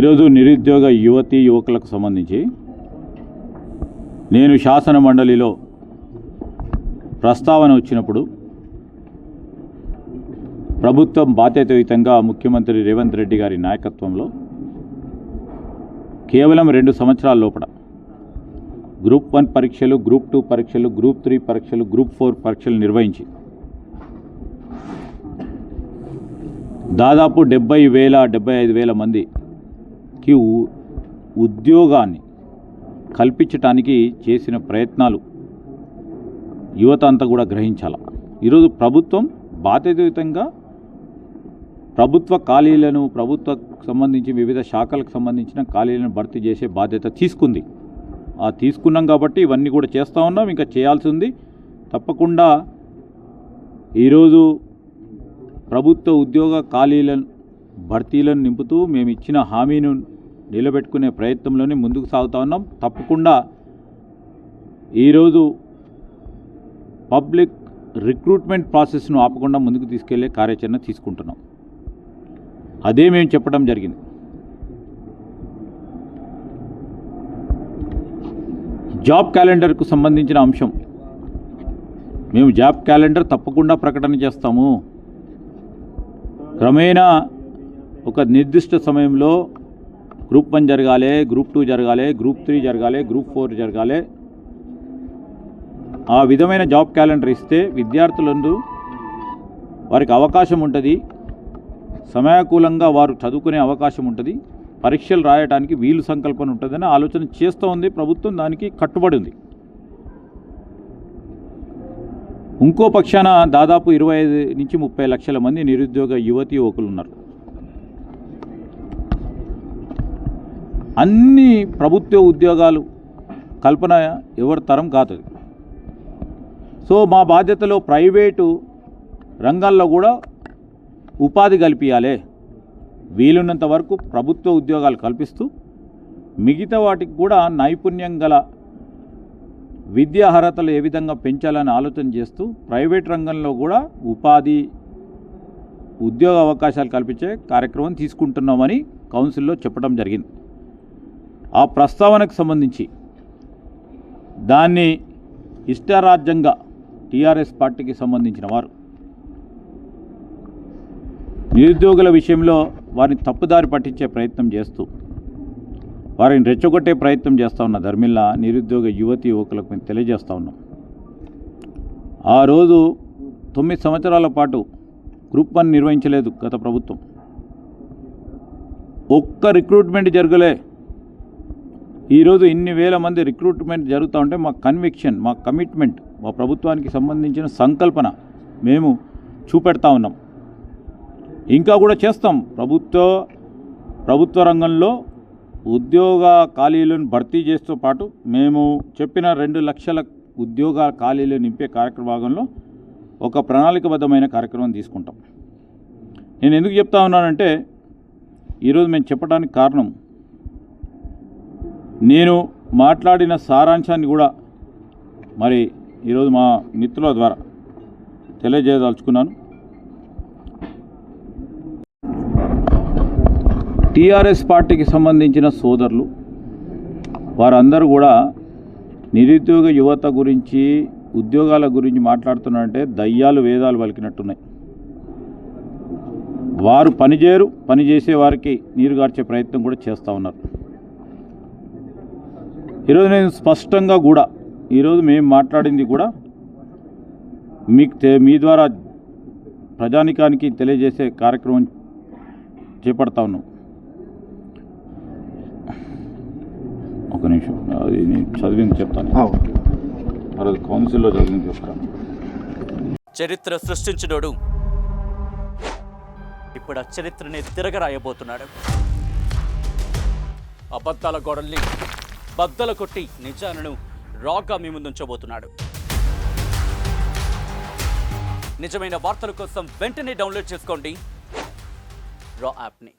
ఈరోజు నిరుద్యోగ యువతీ యువకులకు సంబంధించి నేను శాసన మండలిలో ప్రస్తావన వచ్చినప్పుడు ప్రభుత్వం బాధ్యతాయుతంగా ముఖ్యమంత్రి రేవంత్ రెడ్డి గారి నాయకత్వంలో కేవలం 2 సంవత్సరాల లోపల గ్రూప్ 1 పరీక్షలు, గ్రూప్ 2 పరీక్షలు, గ్రూప్ 3 పరీక్షలు, గ్రూప్ 4 పరీక్షలు నిర్వహించి దాదాపు 75,000 మందికి ఉద్యోగాన్ని కల్పించడానికి చేసిన ప్రయత్నాలు యువత అంతా కూడా గ్రహించాలి. ఈరోజు ప్రభుత్వం బాధ్యతాయుతంగా ప్రభుత్వ ఖాళీలను, ప్రభుత్వకు సంబంధించి వివిధ శాఖలకు సంబంధించిన ఖాళీలను భర్తీ చేసే బాధ్యత తీసుకుంది. తీసుకున్నాం కాబట్టి ఇవన్నీ కూడా చేస్తూ ఉన్నాం. ఇంకా చేయాల్సి ఉంది. తప్పకుండా ఈరోజు ప్రభుత్వ ఉద్యోగ ఖాళీలను భర్తీలను నింపుతూ మేము ఇచ్చిన హామీను నిలబెట్టుకునే ప్రయత్నంలోనే ముందుకు సాగుతూ ఉన్నాం. తప్పకుండా ఈరోజు పబ్లిక్ రిక్రూట్మెంట్ ప్రాసెస్ను ఆపకుండా ముందుకు తీసుకెళ్లే కార్యాచరణ తీసుకుంటున్నాం. అదే మేము చెప్పడం జరిగింది. జాబ్ క్యాలెండర్కు సంబంధించిన అంశం, మేము జాబ్ క్యాలెండర్ తప్పకుండా ప్రకటన చేస్తాము. క్రమేణా ఒక నిర్దిష్ట సమయంలో గ్రూప్ 1 జరగాలి, గ్రూప్ 2 జరగాలి, గ్రూప్ 3 జరగాలి, గ్రూప్ 4 జరగాలి. ఆ విధమైన జాబ్ క్యాలెండర్ ఇస్తే విద్యార్థులందు వారికి అవకాశం ఉంటుంది, సమయానుకూలంగా వారు చదువుకునే అవకాశం ఉంటుంది, పరీక్షలు రాయడానికి వీలు సంకల్పన ఉంటుందని ఆలోచన చేస్తూ ఉంది ప్రభుత్వం. దానికి కట్టుబడి ఉంది. ఇంకో పక్షాన దాదాపు 25 నుంచి 30 లక్షల మంది నిరుద్యోగ యువతీ యువకులు ఉన్నారు. అన్ని ప్రభుత్వ ఉద్యోగాలు కల్పన ఎవరి తరం కాదు. సో మా బాధ్యతలో ప్రైవేటు రంగాల్లో కూడా ఉపాధి కల్పించాలి. వీలున్నంత వరకు ప్రభుత్వ ఉద్యోగాలు కల్పిస్తూ మిగతా వాటికి కూడా నైపుణ్యం గల విద్యా అర్హతలు ఏ విధంగా పెంచాలని ఆలోచన చేస్తూ ప్రైవేట్ రంగంలో కూడా ఉద్యోగ అవకాశాలు కల్పించే కార్యక్రమం తీసుకుంటున్నామని కౌన్సిల్లో చెప్పడం జరిగింది. ఆ ప్రస్తావనకు సంబంధించి దాన్ని ఇష్టారాజ్యంగా టీఆర్ఎస్ పార్టీకి సంబంధించిన వారు నిరుద్యోగుల విషయంలో వారిని తప్పుదారి పట్టించే ప్రయత్నం చేస్తూ వారిని రెచ్చగొట్టే ప్రయత్నం చేస్తూ ఉన్న ధర్మిల్లా నిరుద్యోగ యువతి యువకులకు మేము తెలియజేస్తూ ఉన్నాం. ఆ రోజు 9 సంవత్సరాల పాటు గ్రూప్ 1 నిర్వహించలేదు గత ప్రభుత్వం. ఒక్క రిక్రూట్మెంట్ జరగలే. ఈరోజు ఇన్ని వేల మంది రిక్రూట్మెంట్ జరుగుతూ ఉంటే మా కన్విక్షన్, మా కమిట్మెంట్, మా ప్రభుత్వానికి సంబంధించిన సంకల్పన మేము చూపెడతా ఉన్నాం. ఇంకా కూడా చేస్తాం. ప్రభుత్వ రంగంలో ఉద్యోగ ఖాళీలను భర్తీ చేస్తూ పాటు మేము చెప్పిన 2 లక్షల ఉద్యోగ ఖాళీలు నింపే కార్యక్రమంలో ఒక ప్రణాళికబద్ధమైన కార్యక్రమం తీసుకుంటాం. నేను ఎందుకు చెప్తా ఉన్నానంటే ఈరోజు మేము చెప్పడానికి కారణం, నేను మాట్లాడిన సారాంశాన్ని కూడా మరి ఈరోజు మా మిత్రుల ద్వారా తెలియజేయదలుచుకున్నాను. టీఆర్ఎస్ పార్టీకి సంబంధించిన సోదరులు వారందరూ కూడా నిరుద్యోగ యువత గురించి, ఉద్యోగాల గురించి మాట్లాడుతున్నారంటే దయ్యాలు వేదాలు పలికినట్టున్నాయి. వారు పనిచేయరు, పనిచేసే వారికి నీరు గార్చే ప్రయత్నం కూడా చేస్తూ ఉన్నారు. ఈరోజు నేను స్పష్టంగా కూడా ఈరోజు మేము మాట్లాడింది కూడా మీ ద్వారా ప్రజానికానికి తెలియజేసే కార్యక్రమం చేపడతా ఉన్నాం. ఒక నిమిషం, అది నేను చదివింది చెప్తాను. మరి కౌన్సిల్లో చదివింది చెప్తాను. చరిత్ర సృష్టించినోడు ఇప్పుడు ఆ చరిత్రని తిరగరాయబోతున్నాడు. అబద్ధాల గోడల్ని బద్దలు కొట్టి నిజాలను రాగా మీ ముందుంచబోతున్నాడు. నిజమైన వార్తల కోసం వెంటనే డౌన్లోడ్ చేసుకోండి రా యాప్ని.